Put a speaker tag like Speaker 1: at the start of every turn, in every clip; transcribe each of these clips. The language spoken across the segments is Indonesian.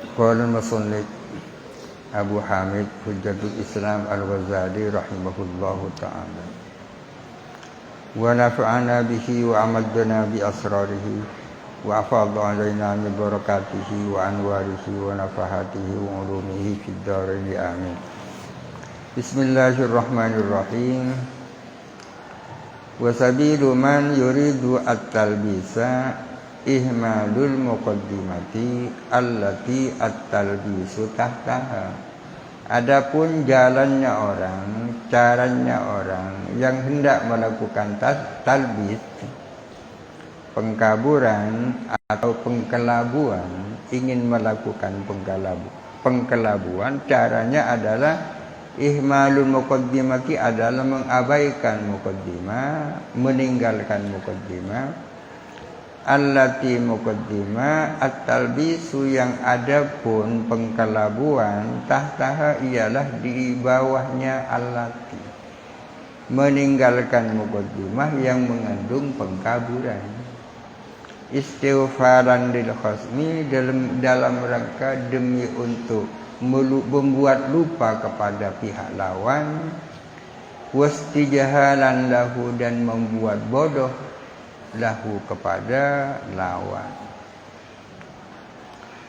Speaker 1: Qala al-musannif Abu Hamid Hujjatul Islam Al-Ghazali rahimahullahu ta'ala wa nafa'ana bihi wa amadana bi asrarihi wa afadha alaina min barakatihi wa anwarihi wa nafahatihi wa ulumihi fid dharain amin. Bismillahirrahmanirrahim. Wa sabilu man yuridu at-talbisa ihmalul muqaddimati allati at-talbisu tahtaha. Adapun jalannya orang, caranya orang yang hendak melakukan talbis, pengkaburan atau pengkelabuan, ingin melakukan pengkelabuan, caranya adalah ihmalul muqaddimati adalah mengabaikan muqaddimah, meninggalkan muqaddimah. Allati muqaddimah at-talbisu yang ada pun pengkelabuan tahtaha ialah di bawahnya allati. Meninggalkan muqaddimah yang mengandung pengkaburan. Istighfaran lil khasmi dalam rangka demi untuk membuat lupa kepada pihak lawan, wastijahalan lahu dan membuat bodoh lahu kepada lawan.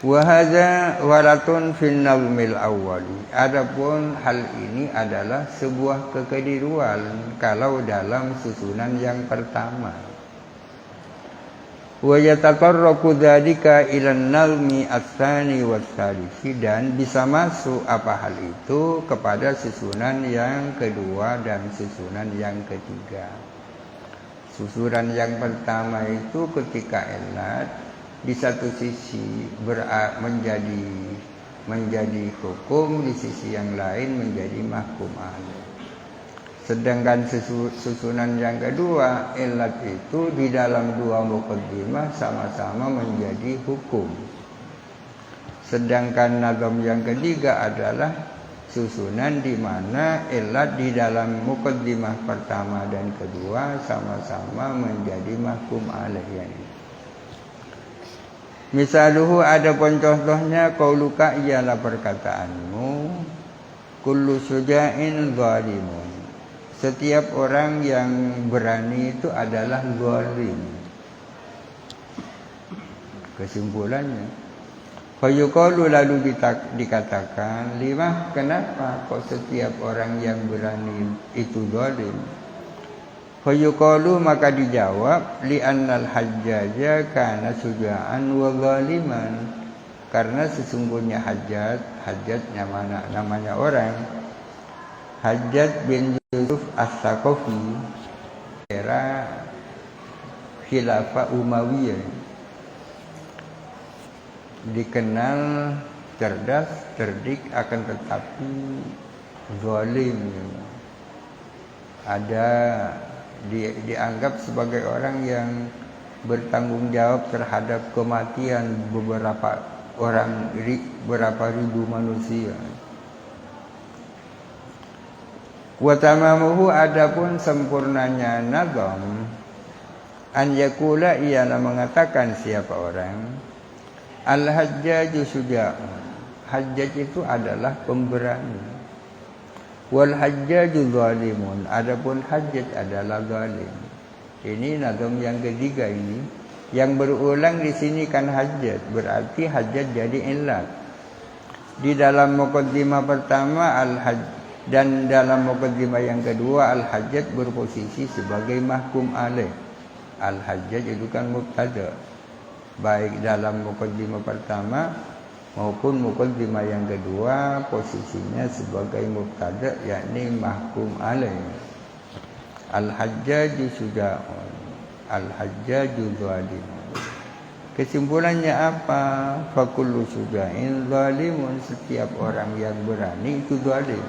Speaker 1: Wa hadza waratun fin nazmil awwali. Adapun hal ini adalah sebuah kekeliruan kalau dalam susunan yang pertama. Wa yatatarraqu dzalika ila an-nazmi ats-tsani was-tsalisi, dan bisa masuk apa hal itu kepada susunan yang kedua dan susunan yang ketiga. Susunan yang pertama itu ketika ilat di satu sisi menjadi hukum, di sisi yang lain menjadi mahkum alaih. Sedangkan susunan yang kedua, ilat itu di dalam dua muqaddimah sama-sama menjadi hukum. Sedangkan nazam yang ketiga adalah susunan di mana ilat di dalam muqaddimah pertama dan kedua sama-sama menjadi mahkum alaih. Misaluhu, ada contohnya, qauluka ialah perkataanmu, kullu syuja'in zalimun. Setiap orang yang berani itu adalah zalim. Kesimpulannya, fayuqalu, lalu dikatakan, lima, kenapa kok setiap orang yang berani itu zalim? Fayuqalu, maka dijawab, li'annal hajjaja kana syuja'an wa zaliman. Karena sesungguhnya Hajjaj namanya orang, Hajjaj bin Yusuf As-Saqafi, era khilafah Umayyah, dikenal cerdas, cerdik, akan tetapi zalim. Dianggap sebagai orang yang bertanggung jawab terhadap kematian beberapa ribu manusia. Wa tamamuhu, adapun sempurnanya nazam, an yakula ialah mengatakan siapa orang, al-hajjaju syuja'un, Hajjaj itu adalah pemberani, wal hajjaju zalimun, adapun Hajjaj adalah zalim. Ini nazam yang ketiga ini yang berulang di sini kan Hajjaj, berarti Hajjaj jadi ilat. Di dalam muqaddimah pertama al-hajj, dan dalam muqaddimah yang kedua al-Hajjaj berposisi sebagai mahkum alaih. Al-Hajjaj itu kan mubtada, baik dalam muqaddimah pertama maupun muqaddimah yang kedua posisinya sebagai mubtada, yakni mahkum alaih. Al-Hajjaju syuja'un, al-Hajjaju zalim. Kesimpulannya apa? Fakullu syuja'in zalimun, setiap orang yang berani itu zalim.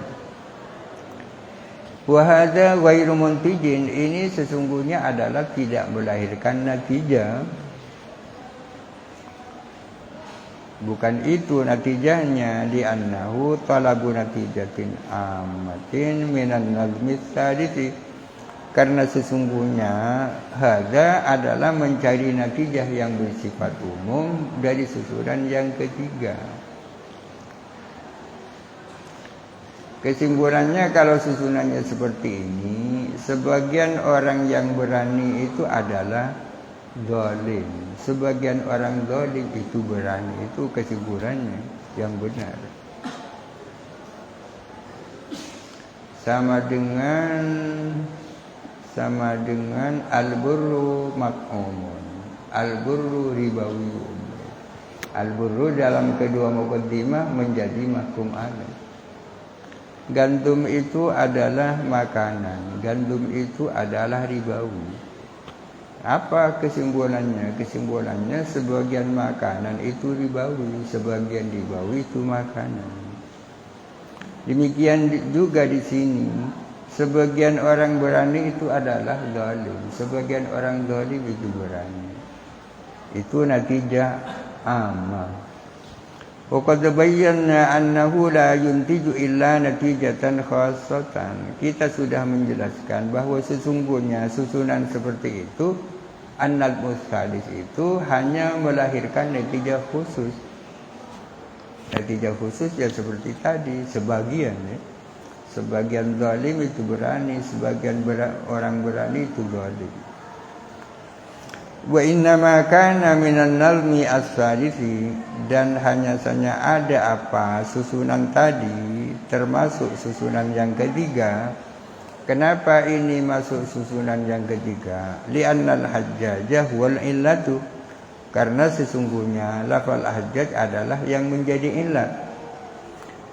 Speaker 1: Wa hadza ghairu muntijin, ini sesungguhnya adalah tidak melahirkan natijah. Bukan itu natijahnya, di annahu talabu natijatin ammatin minan nazmi tsadisi, karena sesungguhnya hadza adalah mencari natijah yang bersifat umum dari susunan yang ketiga. Kesimpulannya kalau susunannya seperti ini, sebagian orang yang berani itu adalah zalim. Sebagian orang zalim itu berani, itu kesimpulannya yang benar. Sama dengan al-burru mak'umun, al-burru ribawiyun. Al-burru dalam kedua muqaddimah menjadi mahkum alaih. Gandum itu adalah makanan, gandum itu adalah ribawi. Apa kesimpulannya? Kesimpulannya sebagian makanan itu ribawi, sebagian ribawi itu makanan. Demikian juga di sini, sebagian orang berani itu adalah zalim, sebagian orang zalim itu berani. Itu natijah amal. Waqad bayyana annahu la yuntiju illa natijatan khassatan. Kita sudah menjelaskan bahwa sesungguhnya susunan seperti itu, annal mustadis itu hanya melahirkan natijah khusus. Natijah khusus ya seperti tadi, sebagian ya. Sebagian zalim itu berani, sebagian orang berani itu zalim. Wa innama kana minan nalmi as-salisi, dan hanya saja ada apa susunan tadi termasuk susunan yang ketiga. Kenapa ini masuk susunan yang ketiga? Li'annal hajjajah wal illatu, karena sesungguhnya lafal hajjaj adalah yang menjadi illat.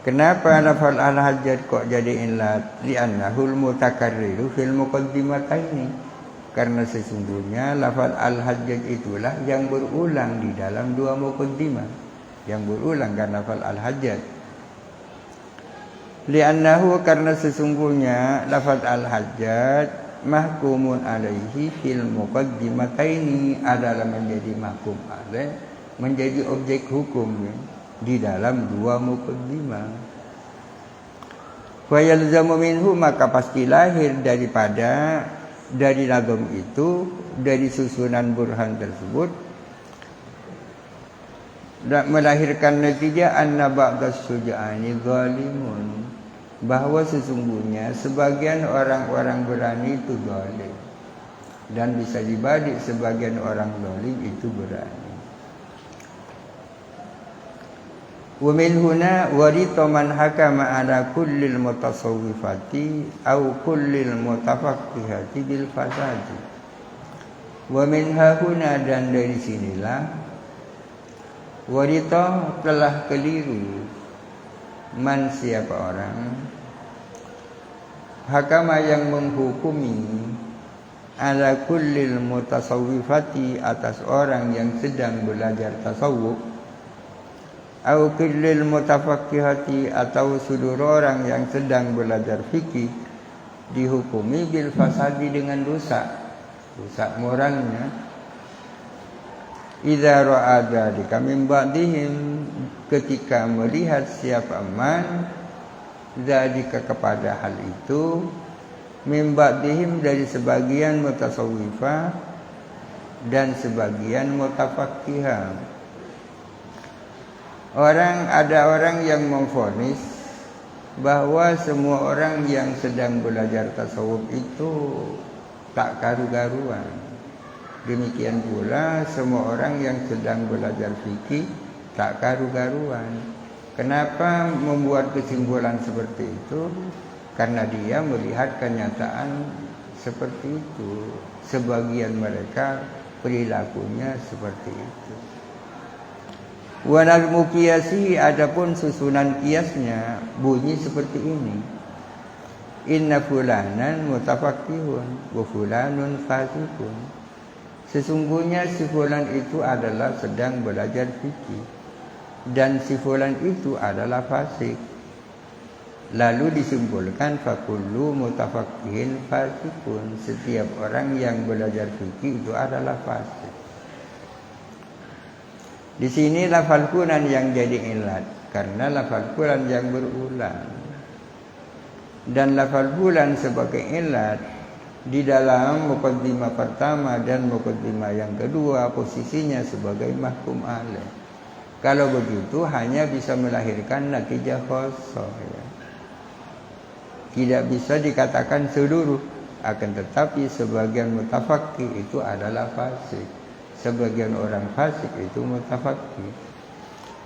Speaker 1: Kenapa lafal al-hajjaj kok jadi illat? Li'annahul mutakarriru fil muqaddimataini, karena sesungguhnya lafal al-hajjaj itulah yang berulang di dalam dua muqaddimah, yang berulang karena lafal al-hajjaj. Li'annahu, karena sesungguhnya lafal al-hajjaj mahkumun alaihi fil muqaddimataini, adalah menjadi mahkum alaih, menjadi objek hukum di dalam dua muqaddimah. Wa yalzamu minhu, maka pasti lahir dari nazam itu, dari susunan burhan tersebut, dan melahirkan natijah anna ba'das suja'ani zalimun, bahwa sesungguhnya sebagian orang-orang berani itu zalim, dan bisa dibalik sebagian orang zalim itu berani. Wa min huna warita man hakama ala kullil mutasawwifati au kullil mutafaqqihati bil fasadi. Wa min huna, dan dari sinilah warita telah keliru man, siapa orang, hakama yang menghukumi, ala kullil mutasawwifati, atas orang yang sedang belajar tasawuf, au kullil mutafaqqihati, atau seluruh orang yang sedang belajar fikih, dihukumi bil fasadi, dengan rusak moralnya. Idza ra'a dzalika min ba'dihim, ketika melihat siapa man dzalika, kepada hal itu, min ba'dihim, dari sebagian mutasawwifah dan sebagian mutafaqqihah. Ada orang yang memvonis bahwa semua orang yang sedang belajar tasawuf itu tak karu-karuan. Demikian pula semua orang yang sedang belajar fikih tak karu-karuan. Kenapa membuat kesimpulan seperti itu? Karena dia melihat kenyataan seperti itu. Sebagian mereka perilakunya seperti itu. Wanal muqiyasi, adapun susunan kiasnya bunyi seperti ini. Inna fulanan mutafaqqihun wa fulanun fasiqun. Sesungguhnya si fulan itu adalah sedang belajar fikih, dan si fulan itu adalah fasik. Lalu disimpulkan fakullu mutafaqqihin fasiqun. Setiap orang yang belajar fikih itu adalah fasik. Di sini lafal kunan yang jadi ilat, karena lafal kunan yang berulang. Dan lafal bulan sebagai ilat di dalam muqaddimah pertama dan muqaddimah yang kedua posisinya sebagai mahkum alaih. Kalau begitu hanya bisa melahirkan natijah khassah, ya. tidak bisa dikatakan seluruh, akan tetapi sebagian mutafaqih itu adalah fasik, sebagian orang fasik itu mutafaqih.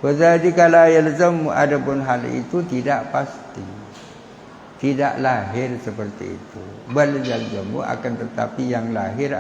Speaker 1: Wa dzalika la yalzamu, adapun hal itu tidak pasti, tidak lahir seperti itu. Bal yalzamu, akan tetapi yang lahir